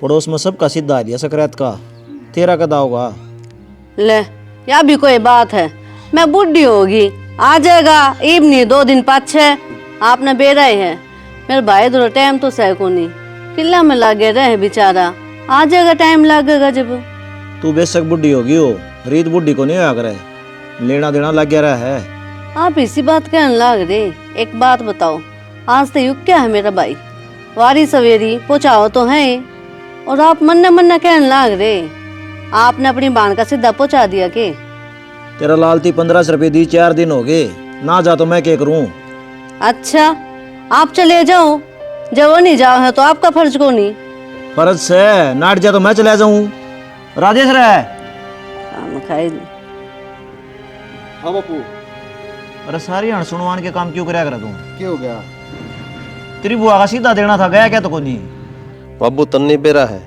पड़ोस में सबका सीधा दिया सकरात का, तेरा कदा होगा? ले, या भी कोई बात है? मैं बुढ़ी होगी, आ जाएगा इवनी 2 दिन पाछे। आपने बेरा ही है, मेरे भाई थोड़ा टाइम तो सह को नहीं, किला में लगे रहे बेचारा, आ जाएगा, टाइम लगेगा जब। तू बेशक बुढ़ी होगी हो, रीत बुढ़ी को नहीं होया करे, लेना देना लग गया रहा है। आप इसी बात कहने लग रहे। एक बात बताओ, आज तो युग क्या है मेरा भाई, वारी सवेरी पहुँचाओ तो है, और आप मन्ना मन्ना कहने लग रहे। आपने अपनी बाण का सीधा पहुँचा दिया के? तेरा लालती 1500 रुपये दी, 4 दिन हो गए, ना जा तो मैं क्या करूं? अच्छा, आप चले जाओ, जब वो नहीं जाओ है तो आपका फर्ज को नहीं? फर्ज से नाट जा तो मैं चला जाऊं। राजेश रहा हाँ बापू। अरे सारी हण सुनवान के काम क्यों करया कर तू? क्या हो गया? तेरी बुआ का सीधा देना था, गया क्या तो को नहीं? बाबू तन्नी बेरा है,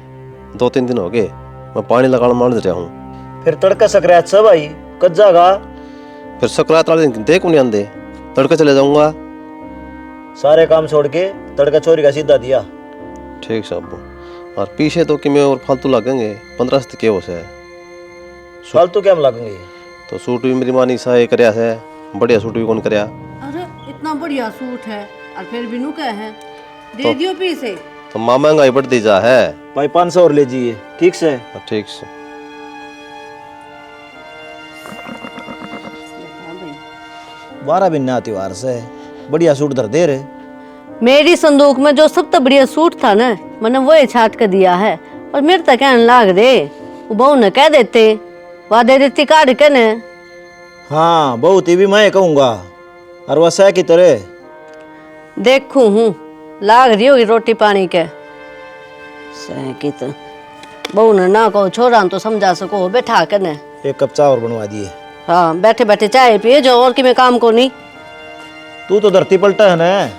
2-3 दिन हो गए, मैं पानी लगाना मान रहा हूँ। फिर तड़का सकरात सब आई कद जागा? फिर सकरात वाले दिन देख नहीं आंदे, तड़के चले जाऊंगा। सारे काम छोड़ के तड़का चोरी का सीधा दिया। ठीक साहब, और पीछे तो कि मैं और फालतू लगेंगे, 15 से क्या हो है फालतू क्या लगेंगे? तो सूट भी मेरी मानी सा करया है, बढ़िया सूट भी कौन करया। अरे इतना बढ़िया सूट है और फिर बिनू क्या है, दे दियो पीछे। तो माँ महंगाई बढ़ दी जा है भाई, 500 और ले जाइए, ठीक से? ठीक से। 12 दिन ना त्योहार से बढ़िया सूट धर दे रहे। मेरी संदूक में जो सबसे बढ़िया सूट था ना, मैंने वही छाट कर दिया है, और मेरे तक कहने लाग दे, वो बहू ने कह देते, वह दे देती काट के ने। हाँ, बहुत ही भी मैं कहूँगा, और वह सह की तरह देखू हूँ लाग रही होगी रोटी पानी के सह की तो। बहू ने ना कहो छोरा तो समझा सको, बैठा के ने 1 कप चाय और बनवा दिए। हाँ, बैठे बैठे चाय पिए जो, और कि मैं काम को नहीं। तू तो धरती पलटा है ना।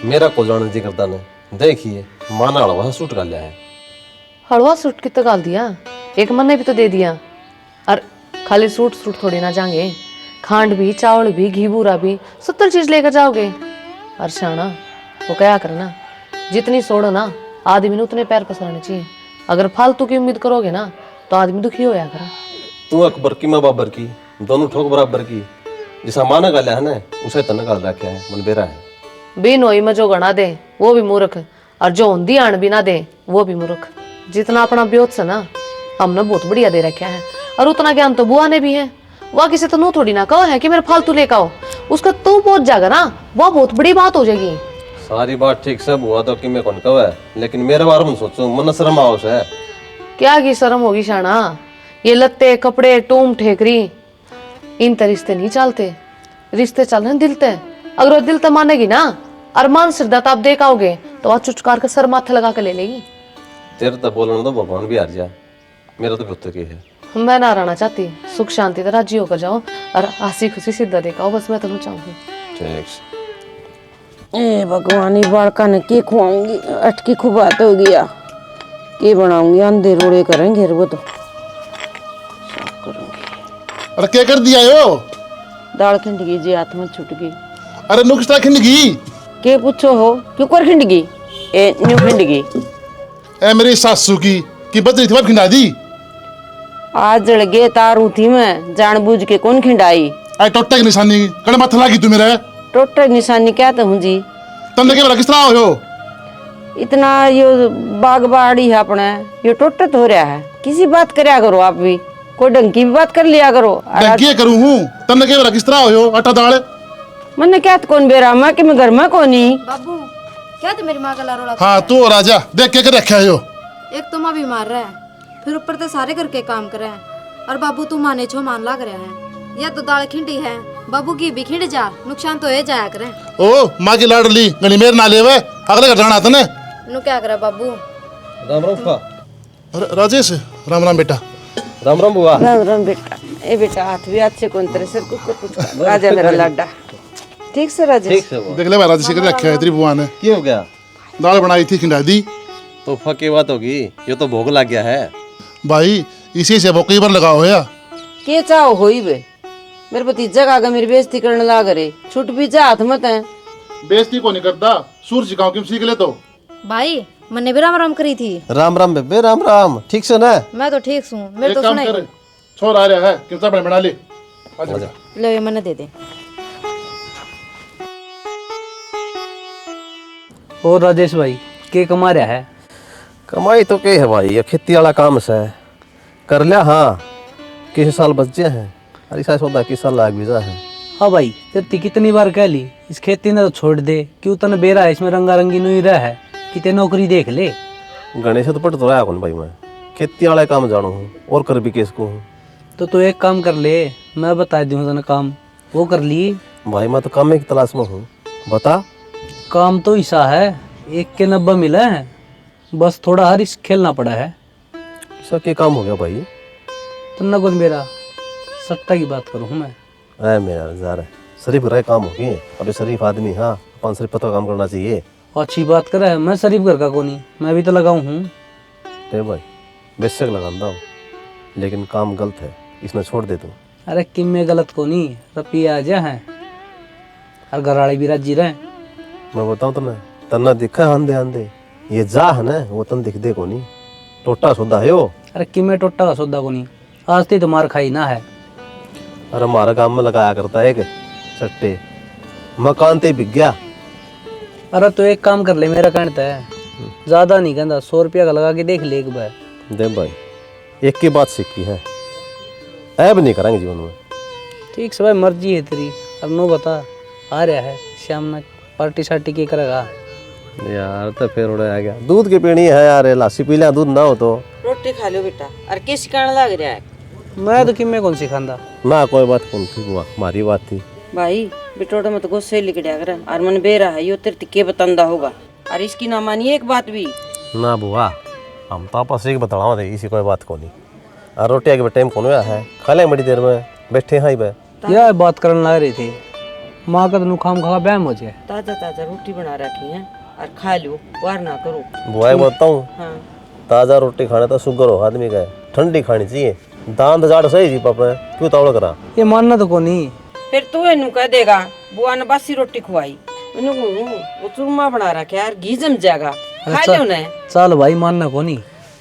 मेरा को जाने जी करता ने, देखिए माना हलवा सूट कर लिया है। हलवा सूट कितना गाल दिया, एक मन ने भी तो दे दिया। और खाली सूट सूट थोड़ी ना जाएंगे, खांड भी, चावल भी, घी बूरा भी, 70 चीज लेकर जाओगे। और शाना वो क्या करना, जितनी सोड़ो ना आदमी ने उतने पैर पसराने चाहिए। अगर फालतू की उम्मीद करोगे ना तो आदमी दुखी होया करा। तू अकबर की मैं बाबर की, दोनों ठोक बराबर की। जिसा माना गाल्या है ना, उसे तन गाल रखा है, मन बेरा है। बिन होई में जो गणा दे वो भी मूर्ख, और जो होंदी आण भी ना दे वो भी मूर्ख। जितना अपना ब्योत से ना हमने बहुत बढ़िया दे रखा है, और उतना ज्ञान तो बुआ ने भी है। वह किसी तो नू थोड़ी ना कहो है कि मेरे फालतू लेकर आओ, उसका तू पहुंच जाएगा ना, वह बहुत बड़ी बात हो जाएगी। सारी बात ठीक सब हुआ तो कि मैं कौन कहो है, लेकिन मेरे बारे में सोचो, मन शर्म आओ से। क्या की शर्म होगी शाना, ये लत्ते कपड़े टूम ठेकरी, इन ते रिश्ते नहीं चलते। रिश्ते चल रहे दिल ते, अगर वो दिल ते मानेगी ना, अरमान श्रद्धा आप देख आओगे तो वह चुचकार के सर माथे लगा के ले लेगी। तेरे तो बोलने तो भगवान भी हार जा, मेरा तो भुगत की है। मैं ना रहना चाहती, सुख शांति तो राजी होकर जाओ, और हंसी खुशी सीधा देखाओ, बस मैं तुम्हें चाहूंगी। ठीक से। ए भगवान, बालका ने के खुआऊंगी, अटकी खूब बात हो गया, के बनाऊंगी, अंधे रोड़े करेंगे वो तो करूंगी। अरे क्या कर दिया यो? दाल खिंड गई जी, हाथ में छूट गई। अरे नुकसा खिंड गई? के पूछो हो, क्यों कर खिंड गई? ए न्यू खिंड गई। ए मेरी सासू की बदली थी, खिंडा दी। आज जड़ गए तारू थी मैं, जानबूझ के कौन खिंडाई? आई टोटे की निशानी कड़े माथे लागी तू मेरे। टोटे निशानी क्या तो हूँ जी? तन्ने के बरा किस तरह हो? इतना यो बाग बाड़ी है अपने, यो टोटे तो हो रहा है, किसी बात करया करो आप भी, कोई ढंग की भी बात कर लिया करो। डंकी करूं हूं, तन्ने के बरा किस तरह हो? आटा दाल मैंने क्या तो कौन बेरा, मैं कि मैं घर में कौन ही। बाबू क्या तो मेरी माँ का लारोड़ा? हाँ तू और राजा देख के रखा है यो। एक तो माँ बीमार रहा है, फिर ऊपर तो सारे घर के काम कर रहे हैं, और बाबू तू माने छो मान लाग रहा है। या तो दाल खिंडी है, बाबू की भी खिंड जा, नुकसान तो ये जाया करे। ओ माँ की लाडली गणी मेर ना लेवे, अगले घर जाना तने। नु क्या करे बाबू? राम राम फा। राजेश, राम राम बेटा। राम राम बुआ। राम राम बेटा। ए बेटा हाथ भी अच्छे कौन तेरे सिर को कुछ राजा मेरा लाडा। ठीक से राजेश? ठीक से बुआ। देख ले राजेश के रखा है तेरी बुआ ने। क्या हो गया? दाल बनाई थी, खिंडा दी। तो फकी बात होगी, ये तो भोग लग गया है भाई, इसी से भोकी पर लगाओ है। के चाहो होई बे, मेरे भतीजा का मेरी बेइज्जती करने ला करे, छुट भी जा हाथ मत है। बेइज्जती को नहीं करता, सूर सिखाओ क्यों सीख ले तो। भाई मैंने भी राम राम करी थी। राम राम बेबे, राम राम। ठीक से ना? मैं तो ठीक हूँ, मेरे एक तो काम सुनाई कर, छोर आ रहा है, कितना बना ले। आजा। लो ये मैंने दे दे। और राजेश भाई के कमा रहा है? कमाई तो के है भाई, ये खेती वाला काम से कर लिया। हाँ, किसी साल बच गए हैं। अरे ऐसा होता है, किस साल लाग वीजा है। हाँ भाई, तेरी कितनी बार कह ली इस खेती ने तो छोड़ दे, क्यों तन बेरा है इसमें रंगारंगी नहीं रहा है, कितने नौकरी देख ले। गणेश तो पट तो रहा कौन भाई, मैं खेती वाला काम जानू हूँ और कर भी किसको हूँ। तो तू एक काम कर ले, मैं बता दूँ तने काम, वो कर ली। भाई मैं तो काम की तलाश में हूँ, बता। काम तो ऐसा है, 1 के 90 मिले हैं, बस थोड़ा हरिस खेलना पड़ा है। सब के काम हो गया भाई। तन्ना कौन मेरा सट्टा की बात करूँ मैं। अरे मेरा जार है, शरीफ रहे काम हो गए। अभी शरीफ आदमी, हाँ अपन शरीफ पता काम करना चाहिए। अच्छी बात कर है, मैं शरीफ घर का कोनी, मैं भी तो लगाऊँ हूँ। ते भाई बेशक लगाता हूँ, लेकिन काम गलत है, इसने छोड़ दे तू। अरे किम में गलत कोनी, रुपया आ जा है और घर वाले भी राजी रहे। मैं बताऊँ तुम्हें, तन्ना दिखा है आंधे आंधे, ये जा है ना वो तन दिख दे को नहीं, टोटा सौदा है वो। अरे किम में टोटा का सौदा कोनी, आज तो मार खाई ना है। अरे हमारा काम में लगाया करता है कि सट्टे, मकान ते बिक गया। अरे तो एक काम कर ले, मेरा कहता है ज्यादा नहीं कहता, 100 रुपया का लगा के देख ले एक बार। दे भाई, एक की बात सीखी है, ऐब नहीं करेंगे जीवन में। ठीक से भाई, मर्जी है तेरी। अब नो बता, आ रहा है शाम में पार्टी शार्टी की करेगा? यार तो फिर उड़े आ गया, दूध की पीनी है यार, लासी पी लिया, दूध ना हो तो। रोटी खा लो बेटा, और किस कारण लग रहा है? मैं तो किम में कौन सिखांदा ना कोई बात कौन थी बुआ, हमारी बात थी। भाई बिटोड़ा मत गुस्से लिख दिया कर, और मन बेरा है यो तेरे के बतंदा होगा, और इसकी ना मानिए एक बात भी। ना बुआ, हम तो आपस एक बतावा दे, इसी कोई बात को नहीं। और रोटी के टाइम कौन है, खा लें बड़ी देर में, बैठे हैं बे। क्या बात करने लग रही थी? माँ का तो नुखाम खा बैम हो जाए। ताजा ताजा रोटी बना रखी है, और खा लो, वार ना करो। बुआ एक बताऊँ, हाँ ताज़ा रोटी खाने तो शुगर हो आदमी का, ठंडी खानी चाहिए। दांत जाड़ सही जी पापा, क्यों तावड़ करा। ये मानना तो कोनी। फिर तू इनू कह देगा बुआ ने बासी रोटी खुआई, वो चूरमा बना रखा है, घी जम जाएगा, खा लो ना। चल भाई, मानना कोनी।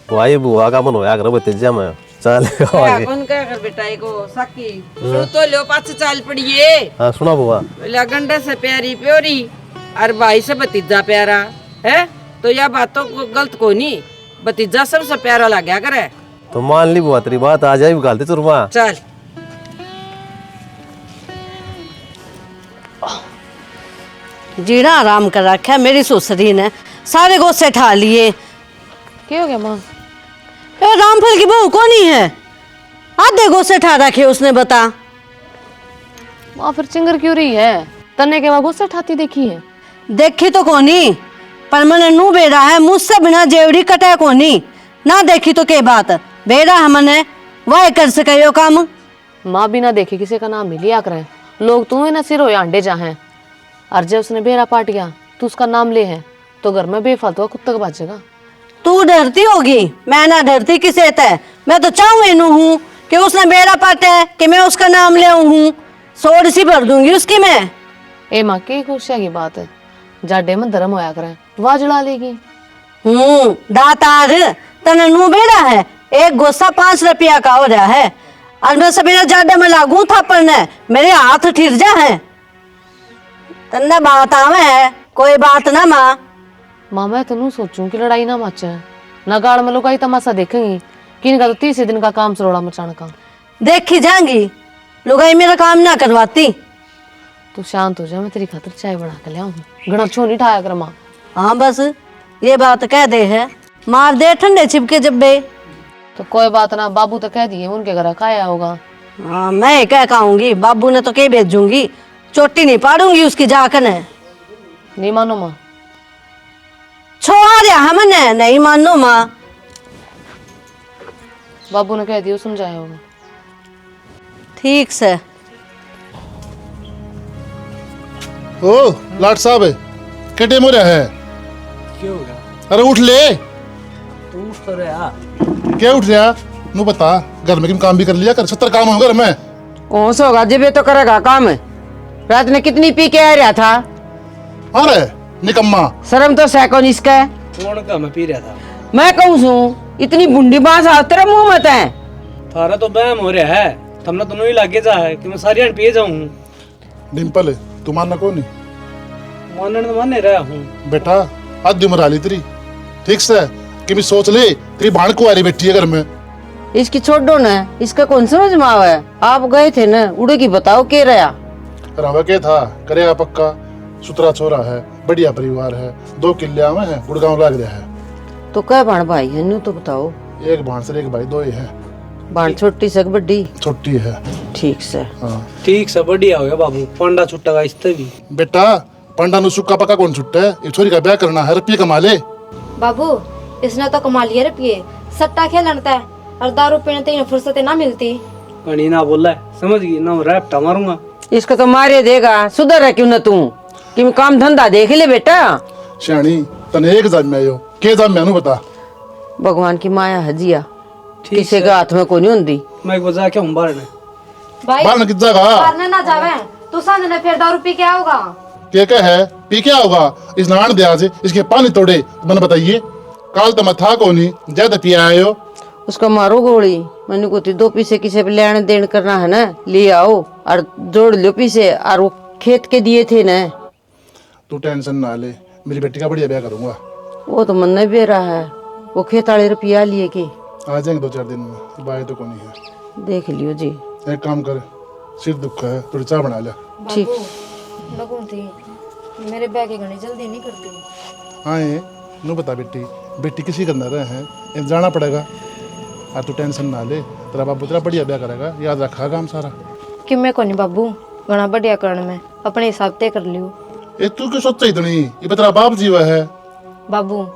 बुआ ये बुआ का मन होया कर तेजा में चल। कौन कह कर बेटा एको साकी सुन तो लो, पाछ चाल पड़िए। हाँ सुना बुआ। गंडा से प्यारी प्योरी, और भाई से भतीजा प्यारा है, तो यह बात तो गलत को नहीं, भतीजा सबसे प्यारा लग गया करे। तो मान ली बुआ तेरी बात, आ जाए गालते चूरमा। चल जीना आराम कर रखा है मेरी सुसरी ने, सारे गोसे ठा लिए। क्या हो गया माँ? ए, रामफल की बहू कौन ही है? आधे गोसे ठा रखे उसने, बता। माँ फिर चिंगर क्यों रही है? तन्ने के बाद गुस्से ठाती देखी है? देखी तो कोनी, पर मैंने नू बेरा है, मुझसे बिना जेवड़ी कटे कोनी ना। देखी तो के बात बेरा है, मैंने वाह कर सके यो काम। माँ बिना देखे किसी का नाम ही लिया करे, लोग तू ना सिर हो अंडे जा हैं, और जब उसने बेरा पाट गया तू उसका नाम ले है, तो घर में बेफालतू कुत्ता का बाजेगा। तू डरती होगी, मैं ना डरती किसे तय। मैं तो चाहूँ इनू हूँ कि उसने बेरा पाटे कि मैं उसका नाम ले हूँ, 100 सी भर दूंगी उसकी मैं। ए माँ की खुशिया की बात है, जाडे में धर्म होया करे, वाह जला लेगी। दातार तने नू बेड़ा है, एक गोसा 5 रुपया का हो रहा है, और मैं सवेरे जाडे में लागू था पड़ने, मेरे हाथ ठिर जा है। तन्ने बात आवे है, कोई बात ना माँ। माँ मैं तो नू सोचूं कि लड़ाई ना मचे, ना गाड़ में लुकाई तमाशा देखेंगी, कि इनका तो 30 दिन का काम सरोड़ा मचाने का। देखी जाएंगी, लुगाई मेरा काम ना करवाती। तू शांत हो जा, मैं तेरी खातिर चाय बना के ले आऊं, घड़ा छो नहीं ठाया कर माँ। हाँ बस ये बात कह दे है, मार दे ठंडे छिपके जब्बे। तो कोई बात ना, बाबू तो कह दिए उनके घर खाया होगा। हाँ मैं क्या कहूंगी, बाबू ने तो के भेजूंगी, चोटी नहीं पाड़ूंगी उसकी जाकर। नहीं मानो माँ? छोड़ा दिया हमने, नहीं मानो माँ। बाबू ने कह दिया, समझाया होगा। ठीक से। ओ लाट साहब, केटे मोरा है? क्यों हो गया? अरे उठ ले। तू उठ तो रहा। क्या उठ रहा? नू बता, घर में काम भी कर लिया कर, 70 काम हो घर में। ओस होगा जब तो करेगा काम। रात में कितनी पी के आ रहा था? अरे निकम्मा, शर्म तो सैकोन इसका, कौन का मैं पी रहा था? मैं कहूँ सू इतनी बुंडी बांस आ तेरे मुंह मत है। थारा तो बहम हो रहा है, तुमने तो नहीं लागे जा है कि मैं सारी पिए जाऊं। डिम्पल तू मानना कौन नहीं? मानने तो माने रहा हूँ। बेटा आधी उम्र आली तेरी, ठीक से कि भी सोच ले तेरी भाण कुंवारी बैठी है घर में। इसकी छोड़ो ना, इसका कौन समझ में आवा है? आप गए थे ना, उड़े की बताओ के रहा। रवा के था करेगा पक्का, सुतरा छोरा है, बढ़िया परिवार है, 2 किल्ले में है, गुड़गांव लाग रहा है। तो क्या भाण भाई है न्यू तो बताओ। एक भाण से एक भाई, 2 ही है। भाण छोटी सक बड्डी? छोटी है। ठीक से। हाँ ठीक से बढ़िया हो गया बाबू, पंडा छुट्टा का इससे भी। बेटा पंडा नु सुक्का पक्का कौन छुट्टा है? ये छोरी का ब्याह करना है, रुपये कमा ले। बाबू इसने तो कमा लिया रुपये, सट्टा खेलता है और दारू पीने तो इन्हें फुर्सत ना मिलती। कहीं ना बोला है, समझ गई ना, रैप्टा मारूंगा। इसको तो मारे देगा, सुधर है क्यों ना तू? कि काम धंधा देख ले बेटा। श्याणी तने एक जाम में आयो, के जाम में बता। भगवान की माया हजिया ठीक किसी के हाथ में कोई नहीं होती। मैं एक बजा के हूँ बाहर ने। भाई बाहर कितना गा मारने ना जावे, तू सांझ ने फिर दारू पी के आओगा। क्या है पी क्या होगा? इस नान दे आज इसके पानी तोड़े मैंने बताइए। काल तो मैं था कोनी, ज्यादा पिया आयो। उसको मारो गोली। मैंने को 2 पीसे किसी पे लेन देन करना है ना, ले आओ और जोड़ लो पीसे। और वो खेत के दिए थे ना। तू टेंशन ना ले, मेरी बेटी का बढ़िया ब्याह करूंगा। वो तो मन नहीं भी रहा है, वो खेत वाले रुपया लिए के आ जाएंगे 2-4 दिन में, बाय तो कोनी है। देख लियो जी। एक काम कर, सिर दुख है, थोड़ी चाय बना ले। ठीक। लगूं थी मेरे बैग की घनी जल्दी नहीं करती। हाँ ये नू बता बेटी, बेटी किसी का नर है, इन जाना पड़ेगा। और तू टेंशन ना ले, तेरा बाबू तेरा बढ़िया ब्याह करेगा, याद रखा काम सारा। कि मैं कोनी बाबू, घना बढ़िया करण में अपने हिसाब ते कर लियो। ये तू क्यों सोचा इतनी? ये तेरा बाप जीवा है। बाबू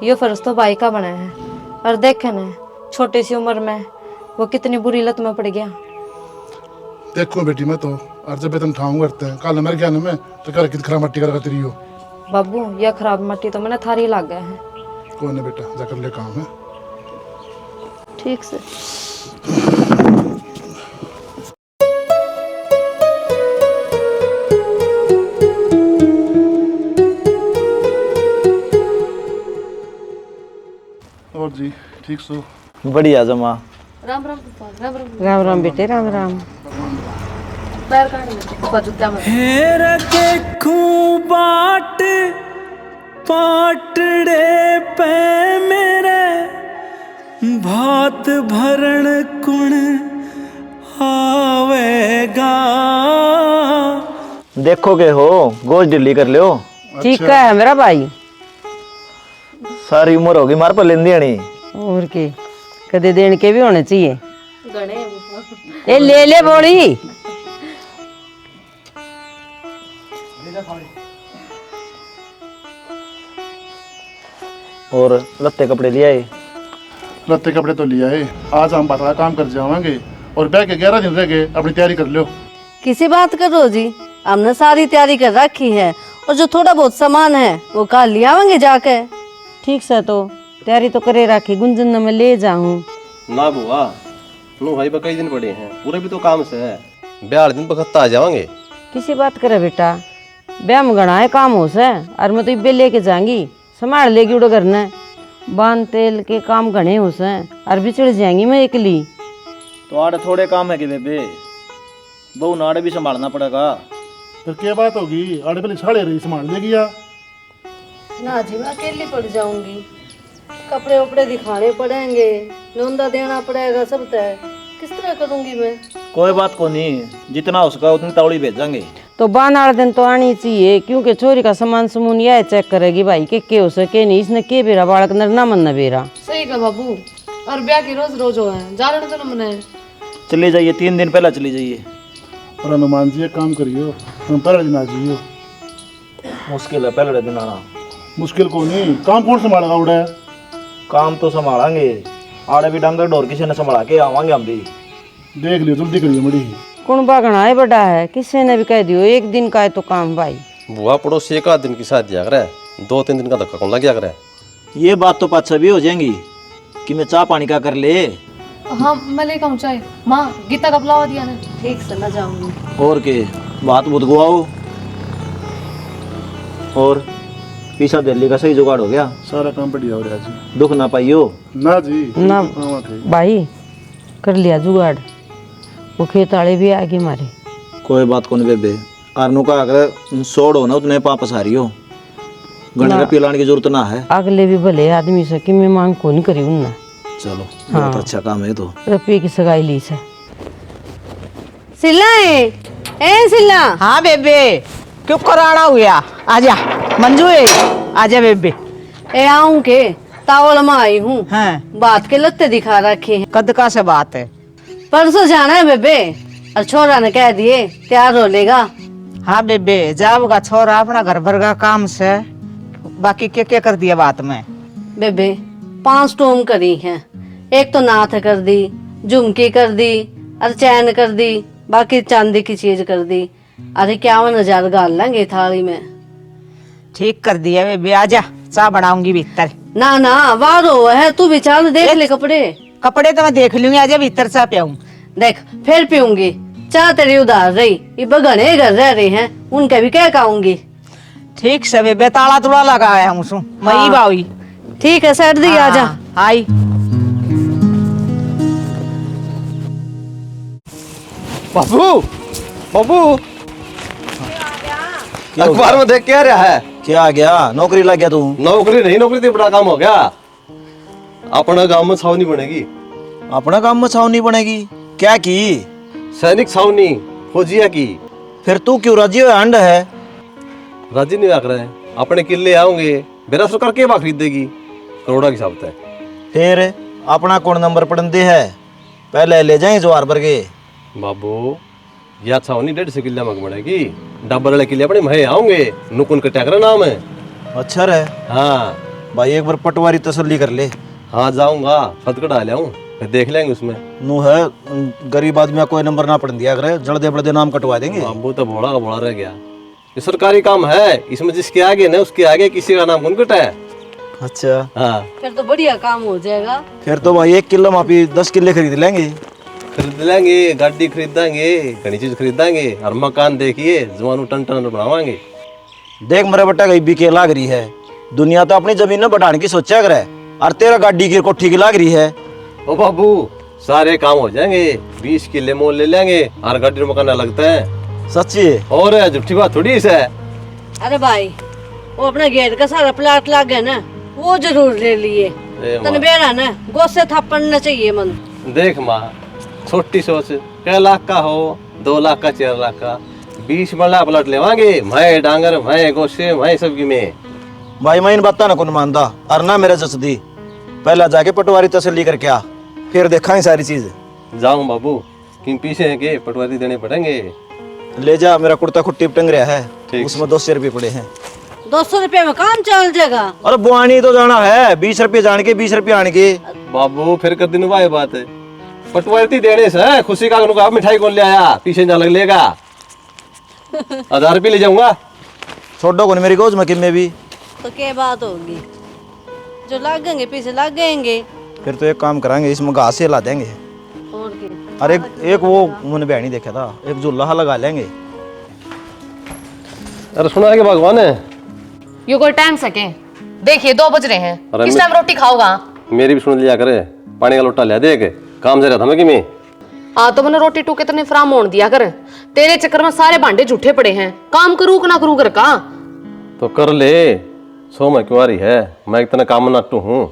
यो फर्ज तो भाई का बना है, और देखे न छोटी सी उम्र में वो कितनी बुरी लत में पड़ गया। देखो बेटी मैं तो, और जब वेतन ठाऊं करते हैं काल मर गया ना मैं, तो कर कित खराब मट्टी कर तेरी हो। बाबू यह खराब मट्टी तो मैंने थारी लाग गया है। कोई नहीं बेटा, जाकर ले काम है। ठीक से। और जी ठीक सो? बढ़िया जमा। राम राम राम राम। राम राम बेटे, राम राम। पैर काट ले बजुता मत। हेर के खूबाट पाटड़े पे मेरे भात भरण कुण आवेगा। देखो के हो, गोश ढिल्ली कर लियो। ठीक है मेरा भाई। सारी उम्र होगी मार पर लेंदी आनी। और के कदे देने के भी होने चाहिए। ए ले ले बोली। और लत्ते कपड़े ले आए? लत्ते कपड़े तो लिया है, आज हम बात काम कर जावांगे और ब्याह के 11 दिन रह गए, अपनी तैयारी कर लो। किसी बात करो जी, हमने सारी तैयारी कर रखी है, और जो थोड़ा बहुत सामान है वो कल ले आवेंगे जाके। ठीक से तो तैयारी तो करे रखी, गुंजन में ले जाऊं ना बुआ, नो भाई कई दिन पड़े हैं, पूरे भी तो काम से है। ब्याह दिन बखत आ जाएंगे। किसी बात करे बेटा, ब्याह में गणा है काम हो से। और मैं तो इब्बे लेके जाऊंगी, संभाल लेगी उड़ो घर ने। बांध तेल के काम घने हो से, और बिछड़ जाएंगी मैं अकेली। तो आड़े थोड़े काम है कि बेबे, बहू नाड़े भी संभालना पड़ेगा। फिर क्या बात होगी, आड़े पहले छाड़े रही संभाल लेगी या? ना जी मैं अकेली पड़ जाऊंगी, कपड़े उपड़े दिखाने पड़ेंगे, लोंदा देना पड़ेगा, सब तय किस तरह करूंगी मैं? कोई बात को नहीं, जितना हो सका उतनी तावड़ी भेजेंगे। तो बान वाले दिन तो आनी चाहिए, क्योंकि चोरी का सामान समून यह चेक करेगी भाई के हो सके नहीं, इसने के बेरा बालक नर ना मन न बेरा। सही का बाबू, और ब्याह की रोज रोज हो है, जा रहे तो मने। चली जाइए, 3 दिन पहले चली जाइए। और हनुमान जी एक काम करियो, तुम पहले दिन आ जाइयो। मुश्किल है पहले दिन आना। मुश्किल को नहीं, काम कौन संभालेगा उड़ा? काम तो संभालेंगे, आड़े भी डंगर डोर किसी ने संभाला के आवांगे हम भी। देख लियो, जल्दी करियो मड़ी। कौन बागना है बड़ा है, किसी ने भी कह दियो 1 दिन का है तो काम भाई। बुआ पड़ोसी 1 दिन की शादी आ करे, 2-3 दिन का धक्का कौन लग गया करे। ये बात तो पाछा भी हो जाएंगी कि मैं चाय पानी का कर ले। हाँ मैं लेकर आऊँ चाय। माँ गीता का बुलावा दिया ना। ठीक से न जाऊंगी। और के बात बुध गुआओ। और पीछा दिल्ली का सही जुगाड़ हो गया। सारा काम बढ़िया हो रहा है जी। दुख ना पाइयो। ना जी ना आवा थे। भाई कर लिया जुगाड़, वो खेत वाले भी आगे मारे। कोई बात कौन बेबे, आरनू का अगर सोड़ हो ना उतने पापस आ रही हो, गणे का पिलाने की जरूरत ना है। अगले भी भले आदमी से कि मैं मांग को नहीं करी उनना। चलो बहुत अच्छा काम है। तो रुपये की सगाई ली से। सिला है ए सिला। हाँ बेबे क्यों कराना हुआ? आजा मंजू है, आजा बेबे। ए आऊं के तावल में आई हूँ। हाँ बात के लत्ते दिखा रखे हैं। कद का से बात है? परसों जाना है बेबे, और छोरा ने कह दिए तैयार हो लेगा। हाँ बेबे जाओगा छोरा अपना घर भर का काम से। बाकी क्या कर दिया बात में? बेबे 5 टोम करी हैं। एक तो नाथ कर दी, झुमकी कर दी, और चैन कर दी, बाकी चांदी की चीज कर दी। अरे 51,000 गाल लेंगे थाली में। ठीक कर दिया बेबे, आजा चाय बनाऊंगी भीतर। ना ना वारो है, तू भी चल देख ले कपड़े। कपड़े तो मैं देख लूंगी, आजा भीतर चाय पियाऊं। देख फिर पीऊंगी चाह, तेरी उधार रही। ये बगने घर रह रहे हैं, उनके भी क्या कहूंगी। ठीक से बेबे ताला तुला लगाया हूँ सु मई बाई। ठीक है सेट दी, आजा। आई बाबू बाबू अखबार में देख के आ रहा है? क्या आ गया, नौकरी लग गया तू? नौकरी नहीं, नौकरी तो बड़ा काम हो गया। अपना गांव में छावनी बनेगी। अपना काम में छावनी बनेगी? क्या की? सैनिक छावनी फौजिया की। फिर तू क्यों राजी हो? अंड है राजी नहीं आकर रहे। अपने किले आओगे, मेरा सरकार के खरीद देगी? करोड़ा की साबित है। फिर अपना कौन नंबर पड़ते है? पहले ले जाए ज्वार भर के। बाबू या छावनी 150 किले में बनेगी। डब्बर वाले किले अपने महे आऊंगे, नुकुन के टैकर नाम है। अच्छा रहे। हाँ भाई एक बार पटवारी तसल्ली कर ले। हाँ जाऊंगा, खत डाल आऊं, फिर देख लेंगे उसमें। नू है गरीब आदमी का कोई नंबर ना पड़ दिया करे, जल्दे बड़दे नाम कटवा देंगे। बाबू तो भोड़ा का भोड़ा रह गया। ये सरकारी काम है, इसमें जिसके आगे ना उसके आगे किसी का नाम कौन कटा है? अच्छा हाँ फिर तो बढ़िया काम हो जाएगा। फिर तो भाई 1 किलो मापी 10 किले खरीद लेंगे। खरीद लेंगे, गाड़ी खरीदेंगे, घनी चीज खरीदेंगे, और मकान देखिए जवानू टन टन बनावाएंगे। देख मेरा बेटा कहीं बीके लाग रही है, दुनिया तो अपनी जमीन में बढ़ाने की सोचा करे, और तेरा गाड़ी की कोठी की लाग रही है। ओ बाबू सारे काम हो जाएंगे, 20 किले मोल ले लेंगे, और गाड़ी मकान लगता है। सच्ची? और झूठी बात थोड़ी है। अरे भाई वो अपना गेट का सारा प्लाट लाग गया ना, वो जरूर ले लिए। तने बेरा ना गोसे थप्पड़ना चाहिए मन। देख माँ छोटी सोच, क्या लाख का हो, 2 लाख का, 4 लाख का, 20 बड़ा प्लाट लेवांगे। मैं डांगर, मैं गोशे, मैं सबकी में। भाई मैं इन बातों ना कौन मानता, और ना मेरा जसदी। पहला जाके पटवारी तसल्ली करके आ, फिर देखा सारी चीज। जाऊं बाबू, कि पीछे है के पटवारी देने पड़ेंगे। ले जा, मेरा कुर्ता खुट्टी टंग रहा है, उसमें 200 रुपये पड़े हैं। 200 रुपये में काम चल जाएगा? अरे बुआनी तो जाना है, 20 रुपये जान के 20 रुपये आने के। बाबू फिर कर दिन भाई बात है, पटवारी देने से खुशी का अनुका मिठाई कौन ले आया? पीछे ना लग लेगा। 1000 रुपये ले जाऊंगा। छोड़ो कौन मेरी गोज मकीम में भी। तो क्या बात होगी, जो लगेंगे पीछे लग गएंगे। फिर तो एक काम कराएंगे, इसमें घास से ला देंगे। और क्या? अरे एक वो मैंने बहनी देखा था, एक झूला लगा लेंगे। अरे सुना है कि भगवान है ये कोई टाइम सके? देखिए 2 बज रहे हैं, अरे किस टाइम रोटी खाओगा? मेरी भी सुन लिया करे। पानी का लोटा ले दे के काम जा रहा था मैं कि मैं। तो मैंने रोटी टूके तने फ्राम होने दिया कर। तेरे चक्कर में सारे भांडे झूठे पड़े हैं। काम करूँ कि ना करूँ घर का? तो कर ले, सो मैं क्यों आ रही है, मैं इतना काम नाटू हूँ।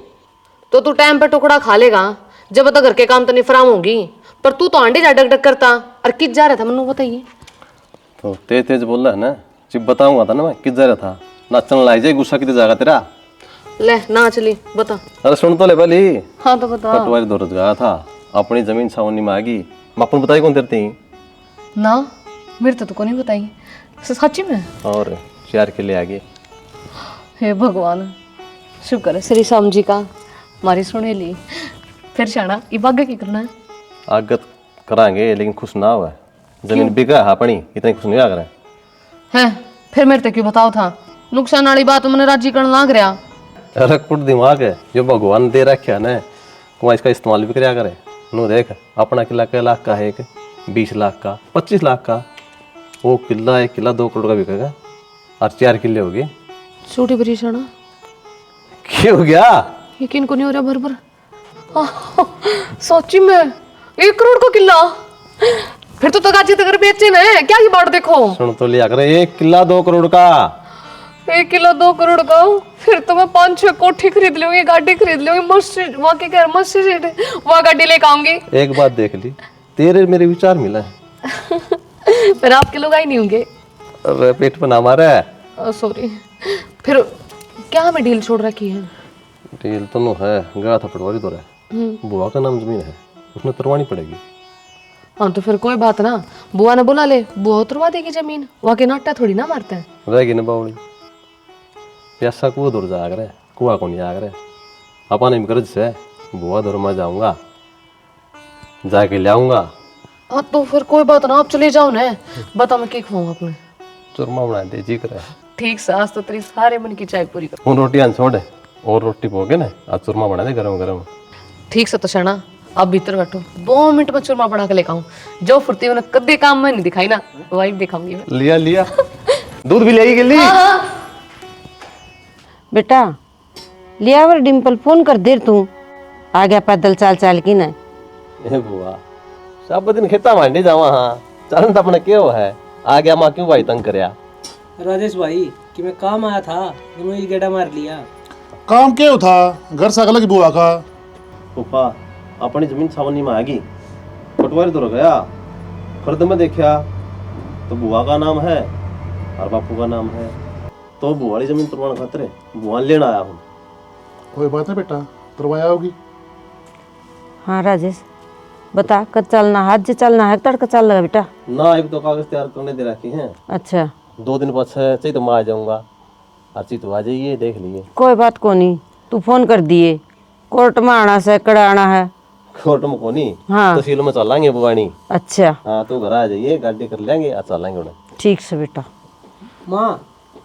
तो तू टाइम पे टुकड़ा खा लेगा, जब तक घर के काम तने फ्राम होगी। पर तू तो अंडे जा डक डक करता, और किस जा रहा था मनु बताइए। तो तेज तेज बोल रहा है ना, जब बताऊंगा था ना मैं किस जा रहा था। नाचन लाई जाए, गुस्सा कितने जाएगा तेरा? ले ना चली बता। अरे सुन तो ले पहली। हाँ तो बता। पटवारी दौरत गया था, अपनी जमीन छावनी में आ गई। मैं अपन बताई कौन तेरती ना, मेरे तो नहीं बताई सच्ची में। और 4 किले आ गए। हे भगवान, शुक्र है श्री शाम जी का, हमारी सुने ली। फिर शाना ये बाग की करना है? आगत कराएंगे, लेकिन खुश ना हुआ। जमीन बिका है अपनी, इतनी खुश नहीं आ रहे हैं। फिर मेरे तो क्यों बताओ था, नुकसान वाली बात मैंने राजी करने लाग रहा। अरे कुछ दिमाग है जो भगवान दे रखा है ना, वहाँ इसका इस्तेमाल भी कराया करे। नो देख, अपना किला कै लाख का है, एक 20 लाख का, 25 लाख का। वो किला 1 किला 2 करोड़ का बिकेगा, और 4 किले हो गए छोटी बड़ी शाना क्या हो गया? यकीन को नहीं हो रहा भर सोची मैं 1 करोड़ का किला फिर तो तगाजी तक बेचे ना क्या की बात देखो सुन तो लिया करे 1 किला 2 करोड़ का 1 किलो 2 करोड़ का फिर तो मैं 5-6 कोठी खरीद लूंगी गाड़ी खरीद लूंगी मस्जिद वहाँ के घर मस्जिद वहाँ गाड़ी लेकर आऊंगी। एक बात देख ली तेरे मेरे विचार मिला है फिर आपके लोग आई नहीं होंगे। अरे पेट पर ना मारा है। सॉरी फिर क्या हमें डील छोड़ रखी है? डील तो नो है गया था पटवारी तो रहा बुआ का नाम जमीन है उसमें तरवानी पड़ेगी। हाँ तो फिर कोई बात ना बुआ ने बुला ले बुआ उतरवा देगी जमीन वहाँ के नाटा थोड़ी ना मारते हैं। रहेगी ना बावड़ी प्यासा कुआ दूर जा करे कुआ को नहीं आ करे अपने गर्ज से बुआ दूर में जाऊंगा जाके ले आऊंगा। हाँ तो फिर कोई बात ना आप चले जाओ ना बता मैं क्या खुआऊँ आपने चूरमा बना दे जी करे ठीक से आज तो तेरी सारे मन की चाय पूरी कर उन रोटियां छोड़ और रोटी पोगे ना आज चूरमा बना दे गरम गरम। ठीक से तो शना आप भीतर बैठो 2 मिनट में चूरमा बना के लेकर आऊँ जो फुर्ती मैंने कदे काम में नहीं दिखाई ना वही दिखाऊंगी मैं। लिया लिया दूध भी लेगी गिल्ली। बेटा लिया और डिम्पल फोन कर देर तू आ गया पैदल चाल चाल की ना ए बुआ सब दिन खेता मांडे जावा हाँ चलन तो अपने क्यों है आ गया माँ क्यों भाई तंग करया। राजेश भाई कि मैं काम आया था दोनों ही गेड़ा मार लिया। काम क्या था घर से अगला की बुआ का फूफा अपनी जमीन छावनी में आएगी पटवारी तो गया फर्द में देखा तो बुआ का नाम है और बापू का नाम है तो बुआ वाली जमीन तुरवान खातिर बुआ लेना आया हूँ। कोई बात नहीं बेटा तुरवाया होगी। हाँ राजेश बता कब चलना है आज चलना है तड़का चल लगा बेटा ना एक तो कागज तैयार करने दे रखी हैं। अच्छा 2 दिन बाद चाहिए तो मैं आ जाऊंगा अर्ची तो आ जाइए देख लिए। कोई बात को नहीं तू फोन कर दिए कोर्ट में आना से कड़ा आना है कोर्ट में कोनी हाँ तहसील में चलेंगे बुआनी। अच्छा हाँ तो घर आ जाइए गाड़ी कर लेंगे और चलेंगे उन्हें। ठीक से बेटा माँ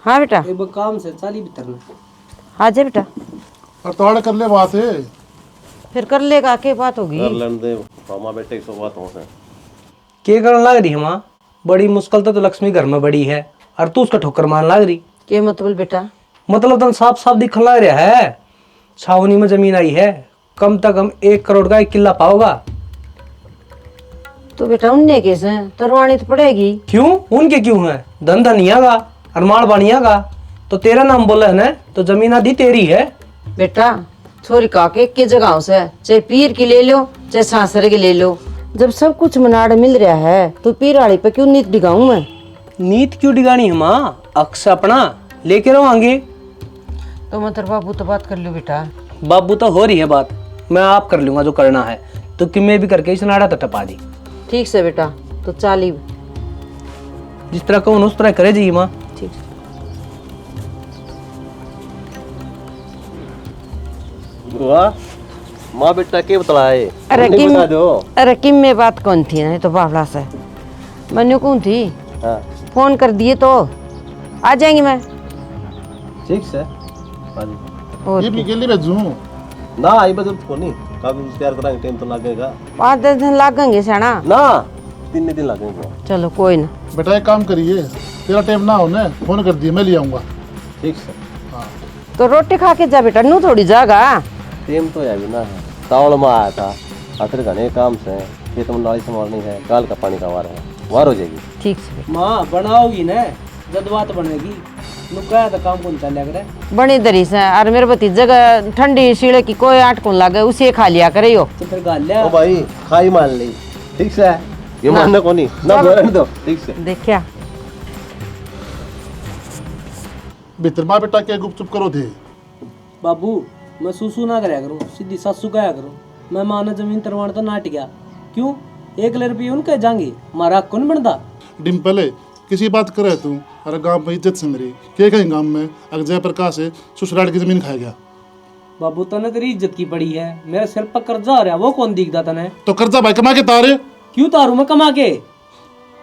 हाँ बेटा एक बार काम से चाली भीतर में आ जा बेटा और तोड़ कर ले बात है फिर कर लेगा के बात होगी कर लेने दे मामा बेटे की बात हो से क्या करने लग रही है माँ बड़ी मुश्किल तो लक्ष्मी घर में बड़ी है और तू उसका ठोकर मान लग रही। के मतलब बेटा मतलब तो साफ साफ दिखने लग रहा है छावनी में जमीन आई है कम से कम 1 करोड़ का 1 किला पाओगा। तो बेटा उनने कैसे तरवानी तो पड़ेगी। क्यों उनके क्यों है धंधा नहीं आगा और माल बानिया का तो तेरा नाम बोला है ना तो जमीन आधी तेरी है। बेटा छोरी काके के जगह से चाहे पीर की ले लो चाहे सासरे की ले लो जब सब कुछ मनाड़ मिल रहा है तो पीर वाली पे क्यों नीत डिगाऊं मैं। नीत क्यों डिगानी है माँ अक्स अपना लेके रहोगे तो मतलब बाबू तो बात कर लो बेटा। बाबू तो हो रही है बात मैं आप कर लूंगा जो करना है तो कि मैं भी करके इस नाड़ा तो टपा दी। ठीक से बेटा तो चाली जिस तरह कहूँ उस तरह करे जी माँ। ठीक बुआ माँ बेटा के बतलाए अरे नहीं किम बता दो। अरे किम में बात कौन थी नहीं तो बावला से मनु कौन थी हाँ फोन कर दिए तो आ जाएंगी मैं। ठीक से आ जाइए। और ये भी के लिए भेजूं ना आई बजट को नहीं कागज तैयार कराएंगे टाइम तो लगेगा 5-10 दिन लगेंगे सना ना 3 दिन लगेंगे। चलो कोई ना बेटा एक काम करिए तेरा टाइम ना हो ना फोन कर दिए मैं ले आऊंगा। ठीक से तो रोटी खा के जा बेटा नू थोड़ी जागा टाइम तो यार ना है तावड़ में आया था आखिर घने काम से खेत में नाली संभालनी है गाल का पानी का वार है वार हो जाएगी। ठीक से माँ बनाओगी ना जब बात बनेगी नुकाया तो काम कौन चल करे बनी दरी से और मेरे भतीजे जगह ठंडी शीड़े की कोई आट कौन लागे उसे खा लिया करे यो। तो फिर गाल लिया ओ भाई खाई मान ली ठीक से ये मानने को नहीं ना बोलने दो ठीक से। देखिया भीतर माँ बेटा क्या गुपचुप करो थे बाबू मैं सुसु ना कराया करूँ सीधी सासू कहा करूँ मैं माना जमीन तरवान तो नाट गया क्यों 1 लाख रुपये उनके जाएंगे मारा कौन बनता। डिम्पल है किसी बात करे तू अरे गांव में इज्जत से मेरी के कहीं गांव में अगर जयप्रकाश है ससुराल की जमीन खाए गया। बाबू तने तेरी इज्जत की पड़ी है मेरे सिर पर कर्जा आ रहा वो कौन दिखता तने तो कर्जा भाई कमा के तारे क्यों तारू मैं कमा के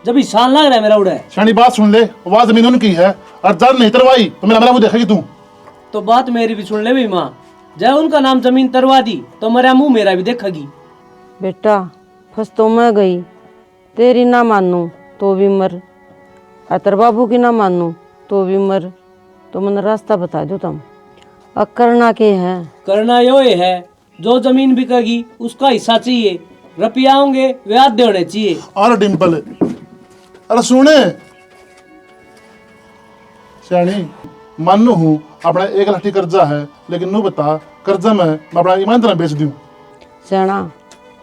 जब ईशान लग रहा है मेरा उड़े शानी बात सुन ले वह जमीन उनकी है और जान नहीं तरवाई तो मेरा मेरा मुंह देखेगी तू। तो बात मेरी भी सुन ले भी माँ जय उनका नाम जमीन तरवा दी तो मेरा मुंह मेरा भी देखेगी। बेटा फंस तो मैं गई तेरी ना मानू तो भी मर अतर बाबू की ना मानू तो भी मर तो मन रास्ता बता दो तुम। अब करना के है? करना यो ही है, जो जमीन बिकेगी उसका हिस्सा चाहिए, रुपया होंगे वे आधे होने चाहिए। और डिम्पल, अरे सुने सियानी, मानू हूँ अपना 1 लाख कर्जा है, लेकिन नू बता कर्जा में मैं अपना ईमान तरह बेच दूं। सियाना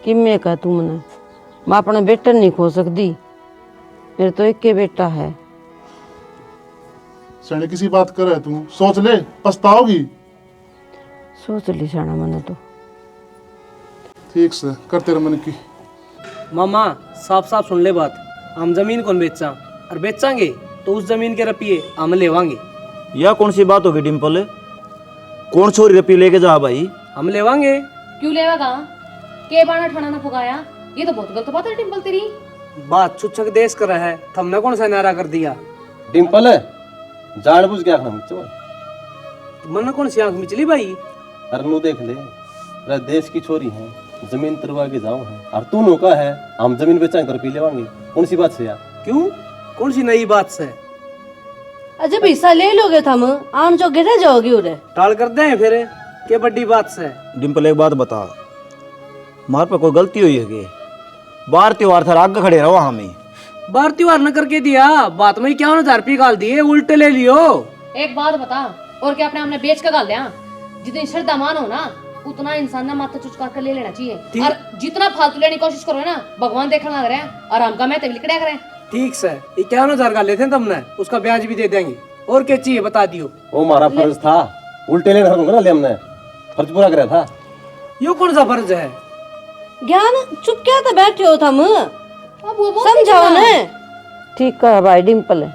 किम्मे का तुमने, मैं अपने बेटा नहीं खो सकती, मेरे तो एक के बेटा है। सियानी किसी बात कर रहे तू, सोच ले पछताओगी। सोच ली सियाना मैंने तो। ठीक से कर तेरे मन की। मामा साफ साफ सुन ले बात, हम जमीन कौन बेचा और बेचांगे तो उस जमीन के रुपये हम लेवांगे। यह कौन सी बात होगी डिम्पल? कौन छोरी रुपये लेके जा भाई? हम लेवांगे। क्यों लेवागा? के बाना ठाना ना फुगाया, ये तो बहुत गलत बात है डिम्पल तेरी। बात छुच्छक देश कर रहा है, हमने कौन सा नारा कर दिया? डिम्पल जानबूझ के आंख में मन कौन सी आंख मिचली भाई? अरे नू देख ले, अरे देश की छोरी है, जमीन तरवा के जाऊं है, और तू नो का है हम जमीन बेचाएं तो रुपये लेवांगे। कौन सी बात से यार? क्यों? कौन सी नई बात से? जब हिस्सा ले लोगे तुम, आम जो गिरे जाओगी उरे। टाल कर दे फिर, के बड़ी बात से? डिम्पल एक बात बता, मार पे कोई गलती हुई है कि बार त्योहार था आगे खड़े रहो हमें? बार त्योहार न करके दिया, बात में 51,000 रुपये गाल दिए, उल्टे ले लियो। एक बात बता, और क्या अपने हमने बेच कर गाल दिया? जितनी श्रद्धा मान हो ना उतना इंसान ने माथा चुचका कर ले लेना चाहिए, और जितना फालतू लेने की कोशिश करो ना भगवान देखने लग रहे हैं और हमका मैं तभी लिखड़ा करें। ठीक से 51,000 गाल लेते हैं तुमने, उसका ब्याज भी दे देंगे। और क्या चाहिए बता दियो। वो हमारा फर्ज था, उल्टे लेने ना ले, हमने फर्ज पूरा करा था। यो कौन सा फर्ज है? ज्ञान चुप क्या तो बैठे हो तुम, अब वो बोल समझाओ ने। ठीक कहा भाई डिम्पल,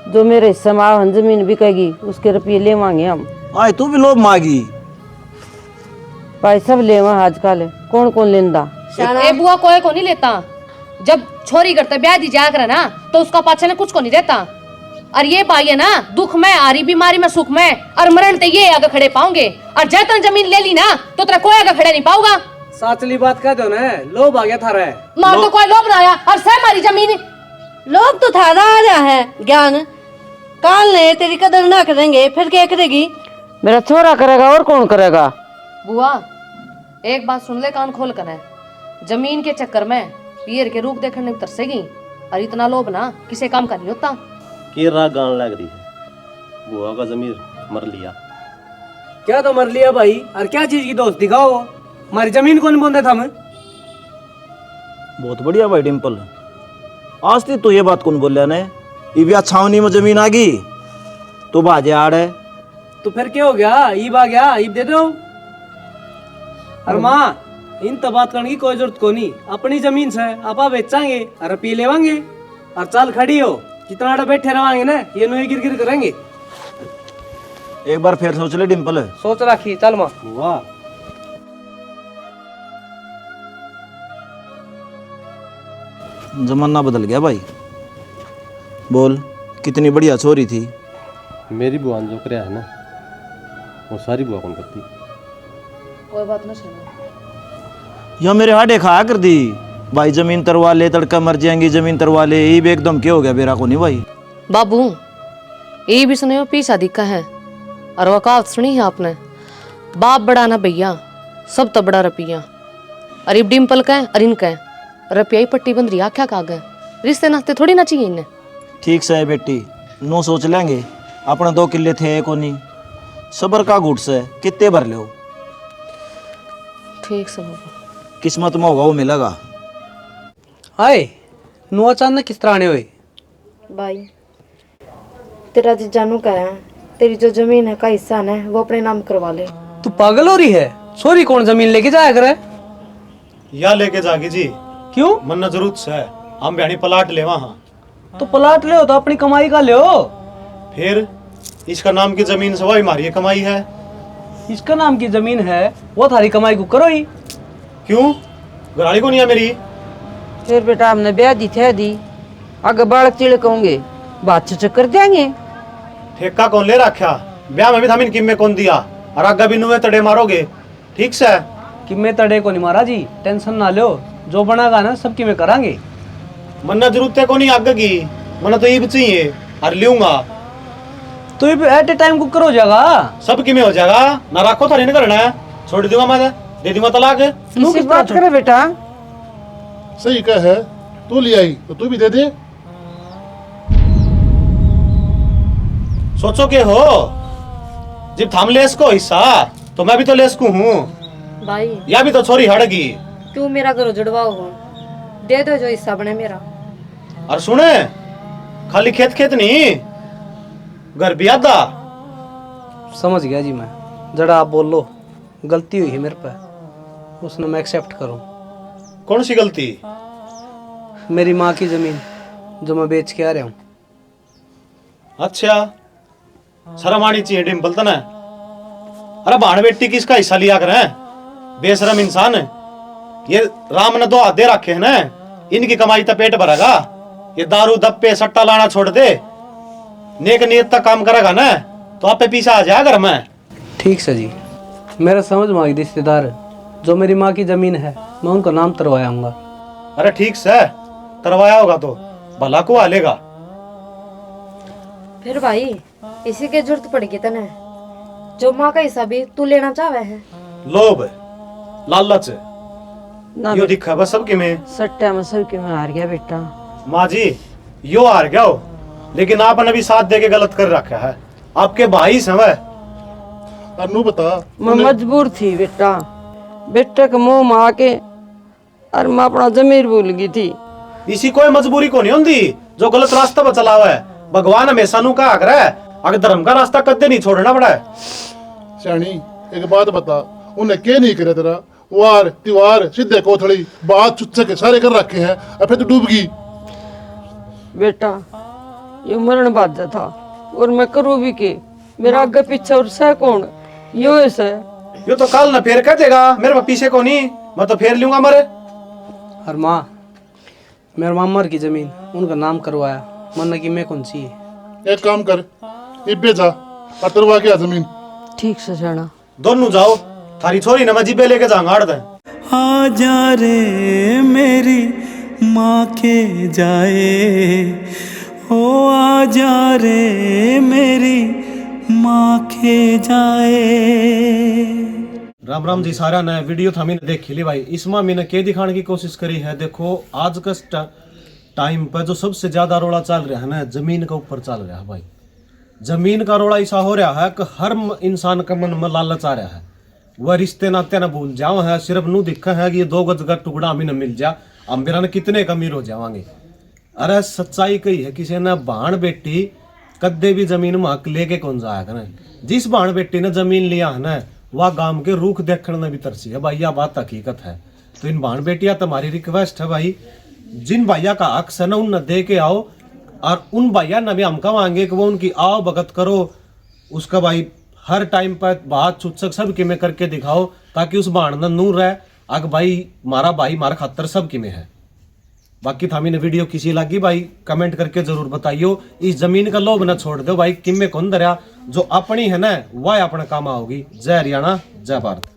जो मेरे हिस्से में जमीन बिकेगी उसके रुपये लेवांगे हम। आए तू भी लोभ मांगी? भाई सब लेवा आजकल, कौन कौन लेंदा? ए बुआ कोई को नहीं लेता, जब छोरी करते ब्याह दी जा करे ना तो उसका पाछे ने कुछ को नहीं देता। और ये भाई है ना, दुख में आरी बीमारी में सुख में और मरण ते ये आगे खड़े पाओगे, और जैतन जमीन ले ली ना तो तेरा कोई आगे खड़े नहीं पाऊंगा। साचली बात कह दो ना, लोभ आ गया थारा है। मार तो कोई लोभ ना आया और सह मारी जमीन। लोग तो थारा आ रहा है ज्ञान, काल ने तेरी कदर ना करेंगे फिर क्या करेगी? मेरा छोरा करेगा और कौन करेगा? बुआ एक बात सुन ले कान खोल कर, जमीन के चक्कर में पीर के रूप देखने में तरसेगी, और इतना लोभ ना किसी काम का नहीं होता। के राग गान लग रही है, बुआ का जमीर मर लिया। क्या तो मर लिया भाई, और क्या चीज की दोस्त दिखाओ? हमारी जमीन कौन बोंदे था? मैं बहुत बढ़िया भाई डिम्पल, आज तक तो ये बात कौन बोल ने? इबिया छावनी में जमीन आ गई तो बाजे आड़ है। तो फिर क्या हो गया? ईब आ गया, ईब दे दो। और माँ इन तो बात करने की कोई जरूरत को नहीं, अपनी जमीन से आप बेचाएंगे और रुपये लेवांगे, और चाल खड़ी हो, जितना आड़ा बैठे रवांगे ना ये नुई गिर गिर करेंगे। एक बार फिर सोच ले डिम्पल। सोच रखी, चल माँ। वाह, जमाना बदल गया भाई। बोल, कितनी बढ़िया छोरी थी। मेरी बुआ जो करया है ना, वो सारी बुआ कौन करती? कोई बात ना सुनो, यह मेरे हाडे खाया कर दी भाई, जमीन तरवा ले तड़का मर जाएंगी, जमीन तरवा ले। ये भी एकदम क्या हो गया बेरा को नहीं भाई? बाबू ये भी सुने पी शादी का है, और वकावत सुनी है आपने, बाप बड़ा ना भैया, सब तो बड़ा रुपया। और इब डिम्पल का और इनका रुपया ही पट्टी बंद रही, आख्या का गए रिश्ते नाते थोड़ी ना चाहिए इन्हें। ठीक से है बेटी, नो सोच लेंगे, अपने 2 किले थे को नहीं, सबर का घुट से कितने भर लो। ठीक से बाबू, किस्मत में होगा वो मिलेगा। हाय नु अचानक किस तरह आने हुए? भाई तेरा जो जानू का है, तेरी जो जमीन है का हिस्सा है वो अपने नाम करवा ले। तू पागल हो रही है? छोरी कौन जमीन लेके जाया करे? या लेके जागी जी। क्यों? मन जरूरत से हम बयानी प्लाट ले वहाँ। तो प्लाट ले हो तो अपनी कमाई का ले हो। फिर इसका नाम की जमीन से वही हमारी कमाई है। इसका नाम की जमीन है, वो थारी कमाई को करो ही। क्यों? घराड़ी को नहीं है मेरी? फिर बेटा हमने ब्याह दी, आगे बालक चिड़कोंगे, बात चक्कर देंगे। ठेका कौन ले रखा? ब्याह में भी थामिन किम में कौन दिया, और आगे भी नुए तड़े मारोगे? ठीक से? कि मैं तड़े को नहीं मारा जी, टेंशन ना लो, जो बनागा ना सबकी में करांगे। मन्ना जरूरत है को नहीं आगे की, मना तो ये भी चाहिए और लूंगा। तो एट ए टाइम कुकर हो जाएगा। सब की में हो जाएगा ना, रखो थारी नहीं करना है, छोड़ दूंगा मैं, दे दूंगा तलाक। किसी बात करे बेटा। सही कह है, तू ले आई तो तू भी दे दे। सोचो के हो, जब थाम लेस को हिस्सा तो मैं भी तो लेस को हूँ, भाई या भी तो छोरी हड़गी। तू मेरा घर जुड़वाओ हो, दे दो जो हिस्सा बने मेरा। और सुने, खाली खेत खेत नहीं, घर भी आधा। समझ गया जी मैं, जरा आप बोल लो, गलती हुई है मेरे पे, उसने मैं एक्सेप्ट करूं। कौन सी गलती? मेरी माँ की जमीन जो मैं बेच के आ रहा हूँ। अच्छा, शर्म आनी चाहिए डिम्पल तने। अरे भाण बेटी किसका हिस्सा लिया करे, बेशरम इंसान। ये राम ने दो हाथ दे रखे हैं ना, इनकी कमाई तो पेट भरेगा। ये दारू दप्पे सट्टा लाना छोड़ दे, नेक नियत तक काम करेगा ना तो आप पे पीछे आ जाएगा घर में। ठीक से जी, मेरा समझ में आ गई रिश्तेदार जो मेरी माँ की जमीन है, मैं उनका नाम तरवायाऊंगा। अरे ठीक से तरवाया होगा तो भला को आलेगा। फिर भाई इसी की जरूरत पड़ेगी तने, जो माँ का हिस्सा भी तू लेना चाहे है। लोभ, लालच, ना यो दिखा बस सबके में। सट्टा में सबके में हार गया बेटा। माँ जी, यो हार गया हो, लेकिन आपने भी साथ दे के गलत कर रखा है। आपके भाई समय अनु बता। मैं मजबूर थी बेटा, बेटे के मुंह में आके, और मैं अपना जमीर भूल गई थी। इसी कोई मजबूरी को नहीं होती जो गलत रास्ता पर चला हुआ है। भगवान हमेशा नु कहा करे, अगर धर्म का रास्ता कदे नहीं छोड़ना पड़ा है। श्याणी एक बात बता, उन्हें क्या नहीं करे तेरा वार त्योहार सीधे कोथड़ी बात चुच्चे के सारे कर रखे हैं, और फिर तू डूब गई। बेटा ये मरण बाध्य था, और मैं करूँ भी के, मेरा आगे पीछे और सह कौन, यो है। यो तो काल न फेर कह देगा, मेरे को पीछे को नहीं, मैं तो फेर लूंगा मरे। और माँ, मेरे मामर की जमीन उनका नाम करवाया, मन की मैं कौन सी। एक काम कर, इब्बे जा और तरवा के आ जमीन। ठीक से जाना। दोनों जाओ, थारी छोरी न मैं जिब्बे लेके जाऊंगा आड़ दे। आ जा रे मेरी माँ के जाए, ओ आ जा रे मेरी माँ के जाए। राम राम जी सारा ने वीडियो था मैंने देख ली भाई। इसमें मैंने क्या दिखाने की कोशिश करी है, देखो आज का टाइम पर जो सबसे ज्यादा रोड़ा चल रहा है ना, जमीन के ऊपर चल रहा है भाई। जमीन का रोड़ा ऐसा हो रहा है कि हर इंसान के मन में लालच आ रहा है, वह रिश्ते नाते ना भूल जाओ है, सिर्फ नू दिखा है कि ये 2 गज का टुकड़ा हमें न मिल जा, हम मेरा कितने अमीर हो जावांगे। अरे सच्चाई कही है, किसी ने भाण बेटी कद्दे भी जमीन में हक लेके कौन जाया करे। जिस भाण बेटी ने जमीन लिया है ना, वह गांव के रूख देखने में भी तरसी है भाई, यह बात हकीकत है। तो इन भाण बेटिया तुम्हारी रिक्वेस्ट है भाई, जिन भैया का हक है ना उन दे के आओ, और उन भैया ने भी हम कहेंगे कि वो उनकी आओ भगत करो, उसका भाई हर टाइम पर बात चुचक सब की में करके दिखाओ, ताकि उस भाण न नूर रहे अग भाई मारा खातर सब की में है। बाकी थामी ने वीडियो किसी लगी भाई कमेंट करके जरूर बताइयो। इस जमीन का लोभ न छोड़ दो भाई, किम में कौन दरिया जो अपनी है ना वह अपना काम आओगी। जय हरियाणा, जय भारत।